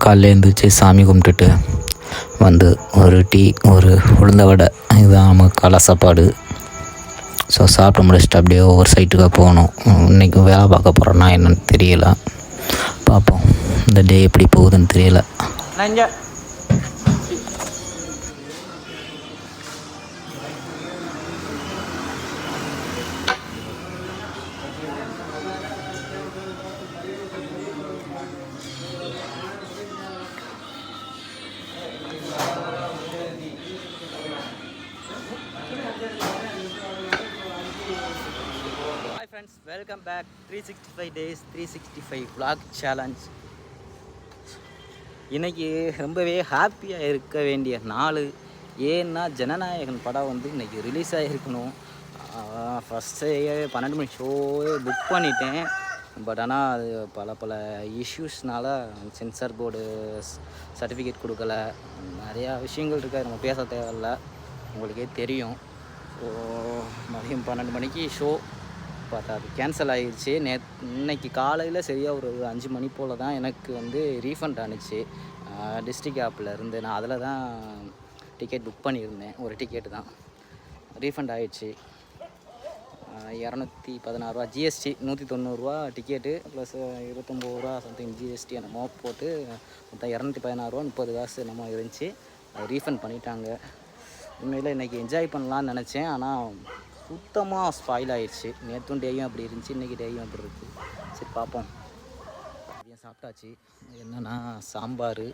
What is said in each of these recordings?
காலைல எழுந்திரிச்சி சாமி கும்பிட்டுட்டு வந்து ஒரு டீ ஒரு உளுந்த வடை, இதுதான் நமக்கு காலை சாப்பாடு. ஸோ சாப்பிட்டு முடிச்சுட்டு அப்படியே ஒவ்வொரு சைட்டுக்காக போகணும். இன்றைக்கி வேலை பார்க்க போகிறோன்னா என்னென்னு தெரியல, பார்ப்போம். இந்த டே எப்படி போகுதுன்னு தெரியல. Friends, welcome back. 365 days 365 vlog challenge. இன்றைக்கி ரொம்பவே ஹாப்பியாக இருக்க வேண்டிய நாள். ஏன்னா ஜனநாயகன் படம் வந்து இன்றைக்கி ரிலீஸ் ஆகிருக்கணும். ஃபஸ்ட்டு 12 மணி ஷோவே புக் பண்ணிட்டேன். பட் ஆனால் அது பல இஷ்யூஸ்னால் சென்சார் போர்டு சர்டிஃபிகேட் கொடுக்கல, நிறையா விஷயங்கள் இருக்குது. நம்ம பேச தேவையில்ல, உங்களுக்கே தெரியும். ஸோ மதியம் 12 மணிக்கு ஷோ பார்த்தா அது கேன்சல் ஆகிடுச்சு. இன்னைக்கு காலையில் சரியாக ஒரு 5 மணி போல் தான் எனக்கு வந்து ரீஃபண்ட் ஆணுச்சு டிஸ்ட்ரிக்ட் ஆப்பில் இருந்து. நான் அதில் தான் டிக்கெட் புக் பண்ணியிருந்தேன். ஒரு டிக்கெட்டு தான் ரீஃபண்ட் ஆகிடுச்சு. 216 GST, 190 ticket plus 29 something GST என்னமோ போட்டு மொத்தம் 216 30 காசு என்னமோ இருந்துச்சு. அது ரீஃபண்ட் பண்ணிட்டாங்க. உண்மையில் இன்றைக்கி என்ஜாய் பண்ணலான்னு நினச்சேன், ஆனால் சுத்தமாக ஸ்பாயில் ஆகிடுச்சு. நேற்றும் டேயும் அப்படி இருந்துச்சு, இன்றைக்கி டேயும் அப்படி இருக்குது. சரி பார்ப்போம். மதியம் சாப்பிட்டாச்சு. என்னென்னா சாம்பார்,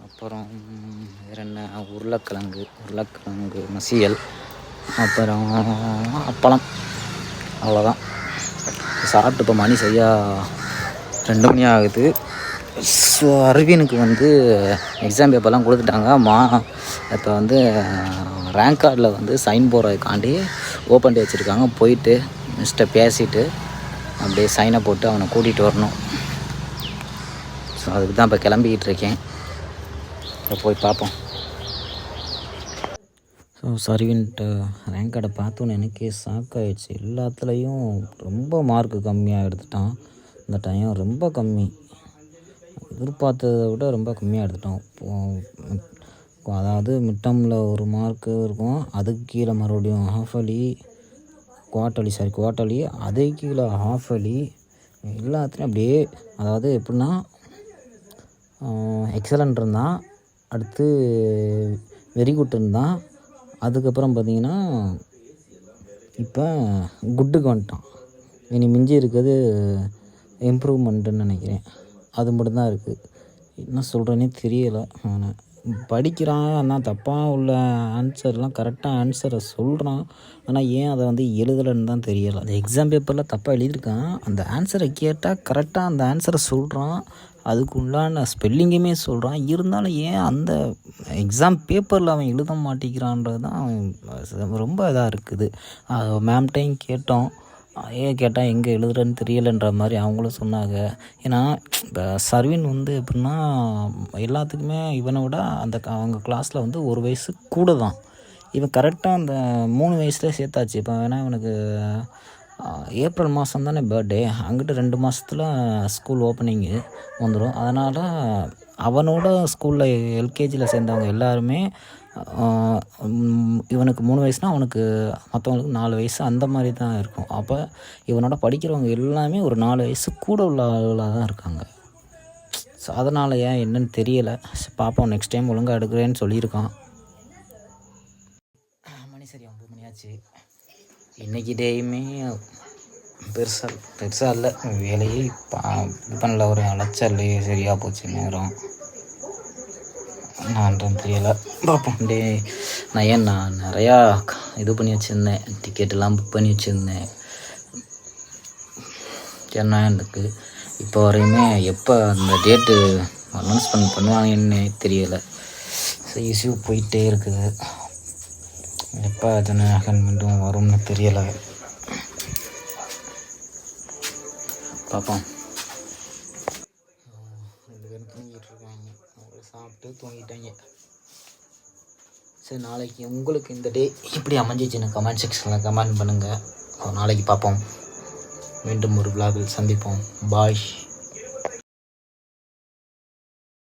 அப்புறம் வேறு என்ன, உருளைக்கிழங்கு மசியல், அப்புறம் அப்பளம், அவ்வளோதான் சாப்பிட்டு. இப்போ மணி சரியாக 2 மணி ஆகுது. ஸோ அரவினுக்கு வந்து எக்ஸாம் பேப்பர்லாம் கொடுத்துட்டாங்க. இப்போ வந்து ரேங்க் கார்டில் வந்து சைன் போடுறதுக்காண்டி ஓப்பன் டே வச்சுருக்காங்க. போயிட்டு மிஸ்ட்டை பேசிவிட்டு அப்படியே சைனை போட்டு அவனை கூட்டிகிட்டு வரணும். ஸோ அதுக்கு தான் இப்போ கிளம்பிக்கிட்டு இருக்கேன். இப்போ போய் பார்ப்போம். ஸோ அரவின்ட்டு ரேங்க் கார்டை பார்த்தோன்னு எனக்கே ஷாக் ஆகிடுச்சு. எல்லாத்துலேயும் ரொம்ப மார்க்கு கம்மியாக எடுத்துட்டான். இந்த டைம் ரொம்ப கம்மி, எதிர்பார்த்ததை விட ரொம்ப கம்மியாக எடுத்துட்டோம். அதாவது மிட்டமில் 1 மார்க்கு இருக்கும், அதுக்கு கீழே மறுபடியும் குவார்ட்டர்லி, அதுக்கு கீழே ஹாஃபலி, எல்லாத்துலேயும் அப்படியே. அதாவது எப்படின்னா எக்ஸலண்ட் இருந்தான், அடுத்து வெரி குட் இருந்தான், அதுக்கப்புறம் பார்த்திங்கன்னா இப்போ குட்டுக்கு வந்துட்டான். இனி மிஞ்சி இருக்கிறது இம்ப்ரூவ்மெண்ட்டுன்னு நினைக்கிறேன். அது மட்டும்தான் இருக்குது. என்ன சொல்கிறேன்னே தெரியலை. படிக்கிறான், ஆனால் தப்பாக உள்ள ஆன்சர்லாம் கரெக்டாக ஆன்சரை சொல்கிறான். ஆனால் ஏன் அதை வந்து எழுதலைன்னு தான் தெரியலை. அந்த எக்ஸாம் பேப்பரில் தப்பாக எழுதியிருக்கான், அந்த ஆன்சரை கேட்டால் கரெக்டாக அந்த ஆன்சரை சொல்கிறான், அதுக்கு உண்டான ஸ்பெல்லிங்குமே சொல்கிறான். இருந்தாலும் ஏன் அந்த எக்ஸாம் பேப்பரில் அவன் எழுத மாட்டேங்கிறான்றது தான் ரொம்ப இதாக இருக்குது. மேம்கிட்டையும் கேட்டோம், ஏன் கேட்டால் எங்கே எழுதுறேன்னு தெரியலைன்ற மாதிரி அவங்களும் சொன்னாங்க. ஏன்னா இப்போ சர்வின் வந்து எப்படின்னா எல்லாத்துக்குமே இவனை விட அவங்க கிளாஸில் வந்து 1 வயசு கூட தான். இவன் கரெக்டாக அந்த 3 வயசுலேயே சேர்த்தாச்சு. இப்போ வேணால் இவனுக்கு ஏப்ரல் மாதம் தானே பர்த்டே, அங்கிட்டு 2 மாதத்தில் ஸ்கூல் ஓப்பனிங்கு வந்துடும். அதனால் அவனோட ஸ்கூலில் எல்கேஜியில் சேர்ந்தவங்க எல்லாருமே இவனுக்கு 3 வயசுனால் அவனுக்கு மற்றவங்களுக்கு 4 வயசு அந்த மாதிரி தான் இருக்கும். அப்போ இவனோட படிக்கிறவங்க எல்லாமே ஒரு 4 வயசு கூட உள்ள ஆளுகளாக தான் இருக்காங்க. ஸோ அதனால் ஏன் என்னன்னு தெரியலை. பார்ப்போம், நெக்ஸ்ட் டைம் ஒழுங்காக எடுக்கிறேன்னு சொல்லியிருக்கான். மணி சரி 9 மணி ஆச்சு. இன்றைக்கி டேயுமே பெருசாக இல்லை, வேலையே இது பண்ணல, ஒரு அலைச்சல் சரியாக போச்சு நேரம். நான் தெரியலை, பார்ப்போம். நான் நிறையா இது பண்ணி வச்சுருந்தேன், டிக்கெட்டெல்லாம் புக் பண்ணி வச்சுருந்தேன். எனக்கு இப்போ வரையுமே எப்போ அந்த டேட்டு அனௌன்ஸ்மெண்ட் பண்ணுவாங்கன்னு தெரியலை. ஸோ இஷ்யூ போயிட்டே இருக்குது, எப்போ ஜனநாயகன் மீண்டும் வரும்னு தெரியலை. பார்ப்போம். 2 பேரும் தூங்கிட்டு இருக்காங்க, அவங்க சாப்பிட்டு தூங்கிட்டாங்க. சரி, நாளைக்கு உங்களுக்கு இந்த டே இப்படி அமைஞ்சிச்சுன்னு கமெண்ட் செக்ஷனில் கமெண்ட் பண்ணுங்கள். நாளைக்கு பார்ப்போம். மீண்டும் ஒரு விலாகில் சந்திப்போம். பாய்.